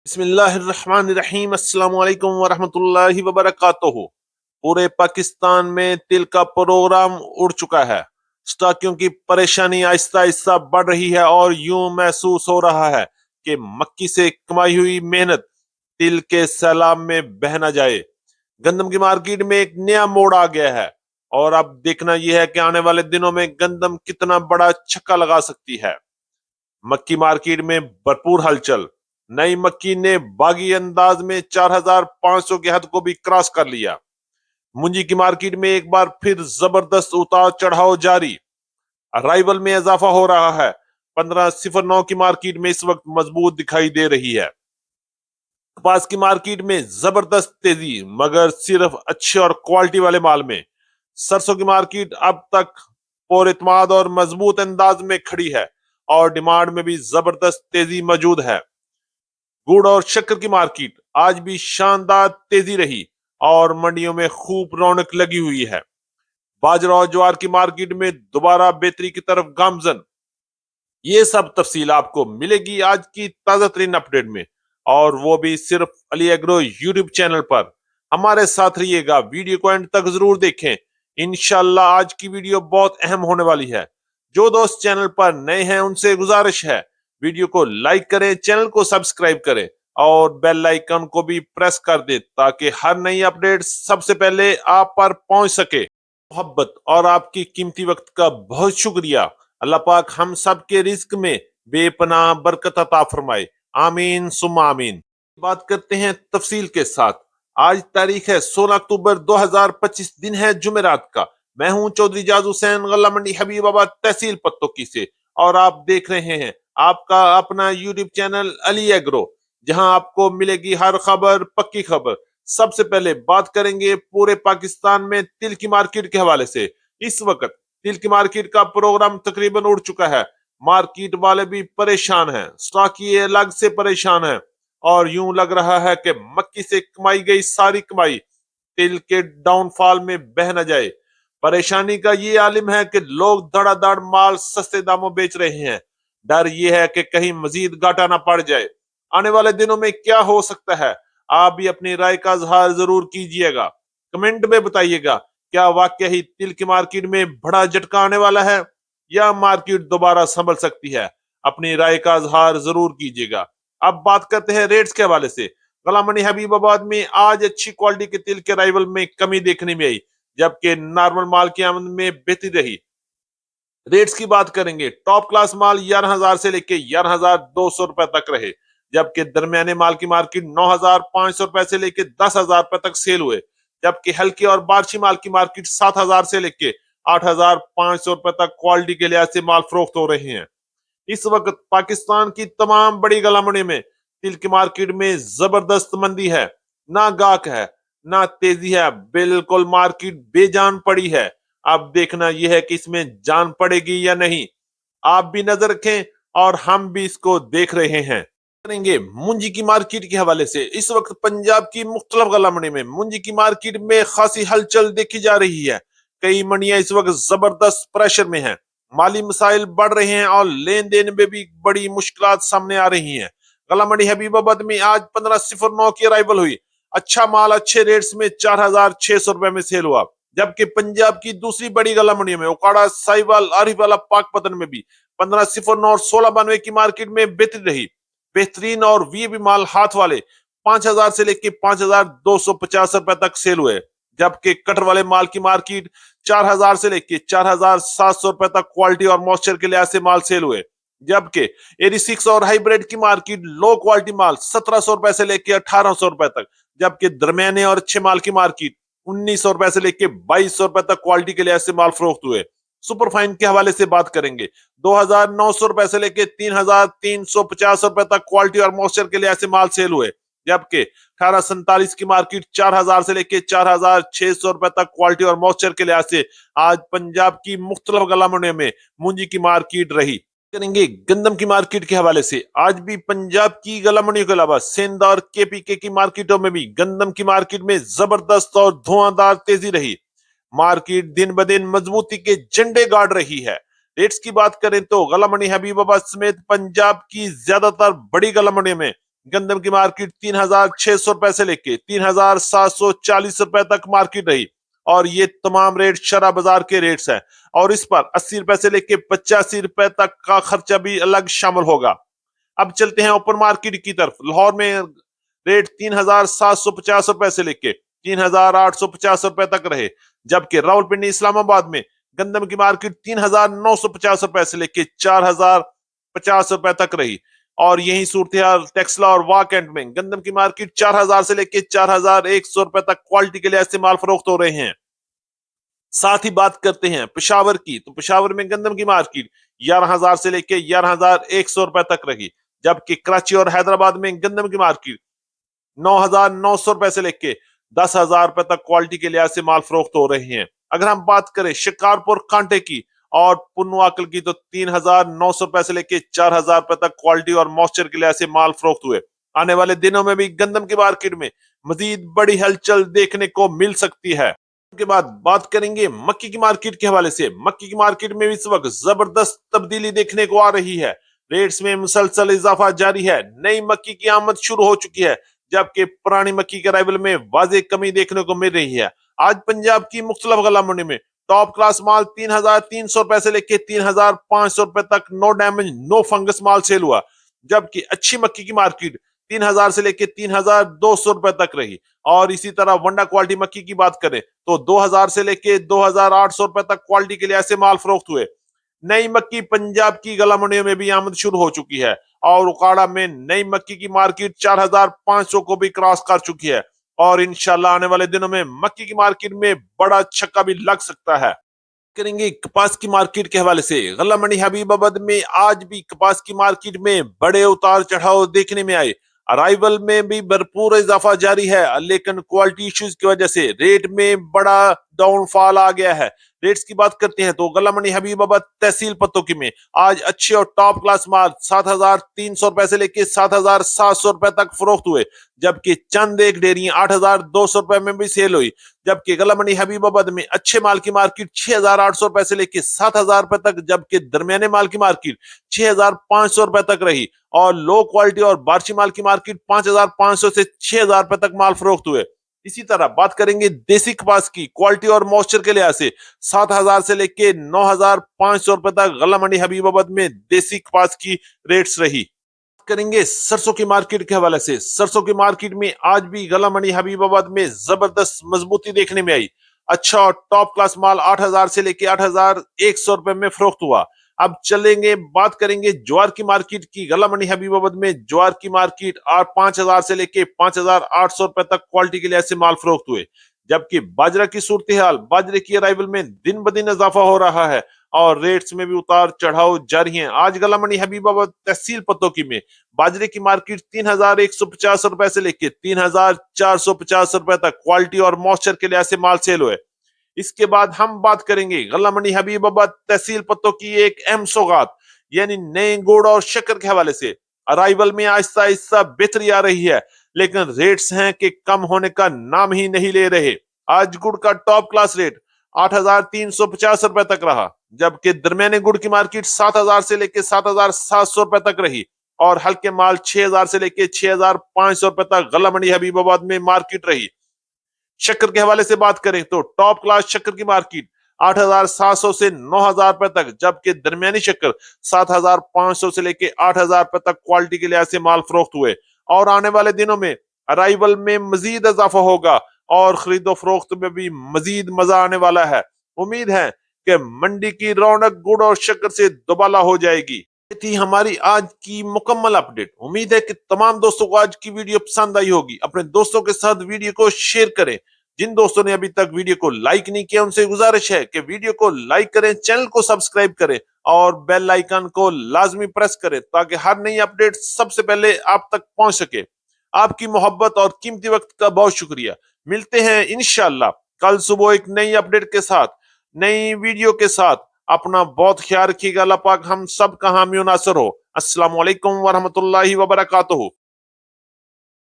بسم اللہ الرحمن الرحیم، السلام علیکم ورحمۃ اللہ وبرکاتہ۔ پورے پاکستان میں تل کا پروگرام اڑ چکا ہے۔ سٹاکیوں کی پریشانی آہستہ آہستہ بڑھ رہی ہے اور یوں محسوس ہو رہا ہے کہ مکی سے کمائی ہوئی محنت تل کے سیلاب میں بہہ نہ جائے۔ گندم کی مارکیٹ میں ایک نیا موڑ آ گیا ہے اور اب دیکھنا یہ ہے کہ آنے والے دنوں میں گندم کتنا بڑا چھکا لگا سکتی ہے۔ مکی مارکیٹ میں بھرپور ہلچل، نئی مکی نے باغی انداز میں 4500 کے حد کو بھی کراس کر لیا۔ منجی کی مارکیٹ میں ایک بار پھر زبردست اتار چڑھاؤ جاری، ارائیول میں اضافہ ہو رہا ہے۔ 1509 کی مارکیٹ میں اس وقت مضبوط دکھائی دے رہی ہے۔ کپاس کی مارکیٹ میں زبردست تیزی، مگر صرف اچھے اور کوالٹی والے مال میں۔ سرسوں کی مارکیٹ اب تک پر اعتماد اور مضبوط انداز میں کھڑی ہے اور ڈیمانڈ میں بھی زبردست تیزی موجود ہے۔ گڑ اور شکر کی مارکیٹ آج بھی شاندار تیزی رہی اور منڈیوں میں خوب رونق لگی ہوئی ہے۔ باجرہ اور جوار کی مارکیٹ میں دوبارہ بہتری کی طرف گامزن۔ یہ سب تفصیل آپ کو ملے گی آج کی تازہ ترین اپڈیٹ میں، اور وہ بھی صرف علی ایگرو یوٹیوب چینل پر۔ ہمارے ساتھ رہیے گا، ویڈیو کو اینڈ تک ضرور دیکھیں۔ انشاءاللہ آج کی ویڈیو بہت اہم ہونے والی ہے۔ جو دوست چینل پر نئے ہیں ان سے گزارش ہے ویڈیو کو لائک کریں، چینل کو سبسکرائب کریں اور بیل آئیکن کو بھی پریس کر دیں تاکہ ہر نئی اپڈیٹ سب سے پہلے آپ پر پہنچ سکے۔ محبت اور آپ کی قیمتی وقت کا بہت شکریہ۔ اللہ پاک ہم سب کے رزق میں بے پناہ برکت عطا فرمائے، آمین ثم آمین۔ بات کرتے ہیں تفصیل کے ساتھ۔ آج تاریخ ہے 16 اکتوبر 2025، دن ہے جمعرات کا۔ میں ہوں چودھری جاز حسین، غلہ منڈی حبیب آباد، تحصیل پتوکی سے، اور آپ دیکھ رہے ہیں آپ کا اپنا یوٹیوب چینل علی ایگرو، جہاں آپ کو ملے گی ہر خبر، پکی خبر۔ سب سے پہلے بات کریں گے پورے پاکستان میں تل کی مارکیٹ کے حوالے سے۔ اس وقت تل کی مارکیٹ کا پروگرام تقریباً اڑ چکا ہے۔ مارکیٹ والے بھی پریشان ہیں، سٹاکی الگ سے پریشان ہیں، اور یوں لگ رہا ہے کہ مکی سے کمائی گئی ساری کمائی تل کے ڈاؤن فال میں بہ نہ جائے۔ پریشانی کا یہ عالم ہے کہ لوگ دھڑا دھڑ مال سستے داموں بیچ رہے ہیں۔ ڈر یہ ہے کہ کہیں مزید گھاٹا نہ پڑ جائے۔ آنے والے دنوں میں کیا ہو سکتا ہے، آپ بھی اپنی رائے کا اظہار ضرور کیجئے گا۔ کمنٹ میں بتائیے گا، کیا واقعہ ہی تل کی مارکیٹ میں بڑا جھٹکا آنے والا ہے یا مارکیٹ دوبارہ سنبھل سکتی ہے؟ اپنی رائے کا اظہار ضرور کیجئے گا۔ اب بات کرتے ہیں ریٹس کے حوالے سے۔ غلہ منڈی حبیب آباد میں آج اچھی کوالٹی کے تل کے رائیول میں کمی دیکھنے میں آئی، جبکہ نارمل مال کی آمد میں بہتری رہی۔ ریٹس کی بات کریں گے، ٹاپ کلاس مال 11,000 سے لے کے 11,200 روپے تک رہے، جبکہ درمیانے مال کی مارکیٹ 9,500 روپے سے لے کے 10,000 روپے تک سیل ہوئے، جبکہ ہلکی اور بارشی مال کی مارکیٹ 7,000 سے لے کے 8,500 روپے تک کوالٹی کے لحاظ سے مال فروخت ہو رہے ہیں۔ اس وقت پاکستان کی تمام بڑی غلہ منڈی میں تل کی مارکیٹ میں زبردست مندی ہے، نہ گاہک ہے نہ تیزی ہے، بالکل مارکیٹ بے جان پڑی ہے۔ اب دیکھنا یہ ہے کہ اس میں جان پڑے گی یا نہیں۔ آپ بھی نظر رکھیں اور ہم بھی اس کو دیکھ رہے ہیں۔ کریں گے منجی کی مارکیٹ کے حوالے سے۔ اس وقت پنجاب کی مختلف غلہ منڈی میں منجی کی مارکیٹ میں خاصی ہلچل دیکھی جا رہی ہے۔ کئی منڈیاں اس وقت زبردست پریشر میں ہیں، مالی مسائل بڑھ رہے ہیں اور لین دین میں بھی بڑی مشکلات سامنے آ رہی ہیں۔ غلہ منڈی حبیب آباد میں آج 1509 کی ارائیول ہوئی۔ اچھا مال اچھے ریٹس میں 4,600 روپے میں سیل ہوا، جبکہ پنجاب کی دوسری بڑی غلہ منڈی میں اوکاڑا، ساہیوال، عارف والا، پاک پتن میں بھی 1509 اور 1692 کی مارکیٹ میں بہتری رہی۔ بہترین اور وی بھی مال ہاتھ والے 5,000 سے لے کے 5,250 روپے تک سیل ہوئے، جبکہ کٹر والے مال کی مارکیٹ 4,000 سے لے کے 4,700 روپے تک کوالٹی اور موئسچر کے لحاظ سے مال سیل ہوئے، جبکہ 86 اور ہائی بریڈ کی مارکیٹ لو کوالٹی مال 1,700 روپے سے لے کے 1,800 روپے تک، جبکہ درمیانے اور اچھے مال کی مارکیٹ 1,900 روپے سے لے کے 2,200 روپے تک کوالٹی کے لحاظ سے مال فروخت ہوئے۔ سپر فائن کے حوالے سے بات کریں گے، 2,900 روپے سے لے کے 3,350 روپے تک کوالٹی اور موئسچر کے لحاظ سے مال سیل ہوئے، جبکہ 1847 کی مارکیٹ 4,000 سے لے کے 4,600 روپے تک کوالٹی اور موئسچر کے لحاظ سے آج پنجاب کی مختلف غلہ منڈیوں میں منجی کی مارکیٹ رہی۔ کریں گے گندم کی مارکیٹ کے حوالے سے۔ آج بھی پنجاب کی غلہ منڈیوں کے علاوہ سندھ اور KPK کی مارکیٹوں میں بھی گندم کی مارکیٹ میں زبردست اور دھواں دار تیزی رہی۔ مارکیٹ دن بدن مضبوطی کے جھنڈے گاڑ رہی ہے۔ ریٹس کی بات کریں تو غلہ منڈی حبیب آباد سمیت پنجاب کی زیادہ تر بڑی غلہ منڈی میں گندم کی مارکیٹ 3600 روپے سے لے کے 3740 روپے تک مارکیٹ رہی، اور یہ تمام ریٹ شرح بازار کے ریٹس ہیں، اور اس پر 80 روپے سے لے کے 85 روپے تک کا خرچہ بھی الگ شامل ہوگا۔ اب چلتے ہیں اوپن مارکیٹ کی طرف۔ لاہور میں ریٹ 3750 روپے سے لے کے 3850 روپے تک رہے، جبکہ راولپنڈی اسلام آباد میں گندم کی مارکیٹ 3950 روپے سے لے کے 4050 روپے تک رہی، اور یہی صورتحال ٹیکسلا اور واک اینڈ میں گندم کی مارکیٹ 4000 سے لے کے 4100 روپے تک کوالٹی کے لحاظ سے مال فروخت ہو رہے ہیں۔ ساتھ ہی بات کرتے ہیں پشاور کی، تو پشاور میں گندم کی مارکیٹ 11000 سے لے کے 11100 روپے تک رہی، جبکہ کراچی اور حیدرآباد میں گندم کی مارکیٹ 9900 روپے سے لے کے 10000 روپے تک کوالٹی کے لحاظ سے مال فروخت ہو رہے ہیں۔ اگر ہم بات کریں شکارپور کانٹے کی اور پنواکل کی، تو 3900 روپے سے لے کے 4000 روپے تک کوالٹی اور موئسچر کے لحاظ سے مال فروخت ہوئے۔ آنے والے دنوں میں بھی گندم کی مارکیٹ میں مزید بڑی ہلچل دیکھنے کو مل سکتی ہے۔ کے بعد بات کریں گے مکی کی مارکیٹ کے حوالے سے۔ مکی کی مارکیٹ میں اس وقت زبردست تبدیلی دیکھنے کو آ رہی ہے، ریٹس میں مسلسل اضافہ جاری ہے، نئی مکی کی آمد شروع ہو چکی ہے، جبکہ پرانی مکی کے رائیول میں واضح کمی دیکھنے کو مل رہی ہے۔ آج پنجاب کی مختلف غلہ منڈی میں ٹاپ کلاس مال 3300 روپے سے لے کے 3500 روپے تک نو ڈیمیج نو فنگس مال سیل ہوا، جبکہ اچھی مکی کی مارکیٹ 3000 سے لے کے 3200 روپے تک رہی، اور اسی طرح ونڈا کوالٹی مکی کی بات کریں تو 2000 سے لے کے 2800 روپے تک کوالٹی کے لحاظ سے مال فروخت ہوئے۔ نئی مکی پنجاب کی غلہ منڈیوں میں بھی آمد شروع ہو چکی ہے، اور اکاڑا میں نئی مکی کی مارکیٹ 4500 کو بھی کراس کر چکی ہے، اور انشاءاللہ آنے والے دنوں میں مکی کی مارکیٹ میں بڑا چھکا بھی لگ سکتا ہے۔ کریں گے کپاس کی مارکیٹ کے حوالے سے۔ غلہ منڈی حبیب آباد میں آج بھی کپاس کی مارکیٹ میں بڑے اتار چڑھاؤ دیکھنے میں آئے، ارائیول میں بھی بھرپور اضافہ جاری ہے، لیکن کوالٹی ایشوز کی وجہ سے ریٹ میں بڑا ڈاؤن فال آ گیا ہے۔ ریٹس کی بات کرتے ہیں تو غلہ منڈی حبیب آباد تحصیل پتوکی میں آج اچھے اور ٹاپ کلاس مال 7300 روپے سے لے کے 7700 روپے تک فروخت ہوئے، جبکہ چند ایک ڈیریاں 8200 روپے میں بھی سیل ہوئی، جبکہ غلہ منڈی حبیب آباد میں اچھے مال کی مارکیٹ 6800 روپے سے لے کے 7000 روپے تک، جبکہ درمیانے مال کی مارکیٹ 6500 روپے تک رہی، اور لو کوالٹی اور بارچی مال کی مارکیٹ 5500 سے 6000 روپے تک مال فروخت ہوئے۔ اسی طرح بات کریں گے دیسی کپاس کی کوالٹی اور موئسچر کے لحاظ سے 7000 سے لے کے 9500 روپے تک غلہ منڈی حبیب آباد میں دیسی کپاس کی ریٹس رہی۔ کریں گے سرسوں کی مارکیٹ کے حوالے سے۔ سرسوں کی مارکیٹ میں آج بھی غلہ منڈی حبیب آباد میں زبردست مضبوطی دیکھنے میں آئی، اچھا اور ٹاپ کلاس مال 8000 سے لے کے 8100 روپے میں فروخت ہوا۔ اب چلیں گے بات کریں گے جوار کی مارکیٹ کی۔ غلہ منڈی حبیب آباد میں جوار کی مارکیٹ 5000 سے لے کے 5800 روپے تک کوالٹی کے لحاظ سے مال فروخت ہوئے، جبکہ باجرہ کی صورتحال باجرے کی ارائیول میں دن بدن اضافہ ہو رہا ہے، اور ریٹس میں بھی اتار چڑھاؤ جاری ہیں۔ آج غلہ منڈی حبیب آباد تحصیل پتوکی میں باجرے کی مارکیٹ 3150 روپے سے لے کے 3450 روپے تک کوالٹی اور موئسچر کے لحاظ سے مال سیل ہوئے۔ اس کے بعد ہم بات کریں گے غلہ منڈی حبیب آباد تحصیل پتوں کی ایک اہم سوغات یعنی نئے گڑ اور شکر کے حوالے سے۔ ارائیول میں آہستہ آہستہ بہتری آ رہی ہے، لیکن ریٹس ہیں کہ کم ہونے کا نام ہی نہیں لے رہے۔ آج گڑ کا ٹاپ کلاس ریٹ 8350 روپے تک رہا، جبکہ درمیانے گڑ کی مارکیٹ 7000 سے لے کے 7700 روپے تک رہی، اور ہلکے مال 6000 سے لے کے 6500 روپے تک غلہ منڈی حبیب آباد میں مارکیٹ رہی۔ شکر کے حوالے سے بات کریں تو ٹاپ کلاس شکر کی مارکیٹ 8700 سے 9000 روپے تک، جبکہ درمیانی شکر 7500 سے لے کے 8000 روپے تک کوالٹی کے لحاظ سے مال فروخت ہوئے، اور آنے والے دنوں میں ارائیول میں مزید اضافہ ہوگا، اور خرید و فروخت میں بھی مزید مزہ آنے والا ہے۔ امید ہے کہ منڈی کی رونق گڑ اور شکر سے دوبالا ہو جائے گی۔ یہ تھی ہماری آج کی مکمل اپڈیٹ۔ امید ہے کہ تمام دوستوں کو آج کی ویڈیو پسند آئی ہوگی۔ اپنے دوستوں کے ساتھ ویڈیو کو شیئر کریں۔ جن دوستوں نے ابھی تک ویڈیو کو لائک نہیں کیا ان سے گزارش ہے کہ ویڈیو کو لائک کریں، چینل کو سبسکرائب کریں، اور بیل آئیکن کو لازمی پریس کریں تاکہ ہر نئی اپڈیٹ سب سے پہلے آپ تک پہنچ سکے۔ آپ کی محبت اور قیمتی وقت کا بہت شکریہ۔ ملتے ہیں انشاءاللہ کل صبح ایک نئی اپڈیٹ کے ساتھ، نئی ویڈیو کے ساتھ۔ اپنا بہت خیال رکھیے گا۔ اللہ پاک ہم سب کا حامی و ناصر ہو۔ السلام علیکم ورحمۃ اللہ وبرکاتہ۔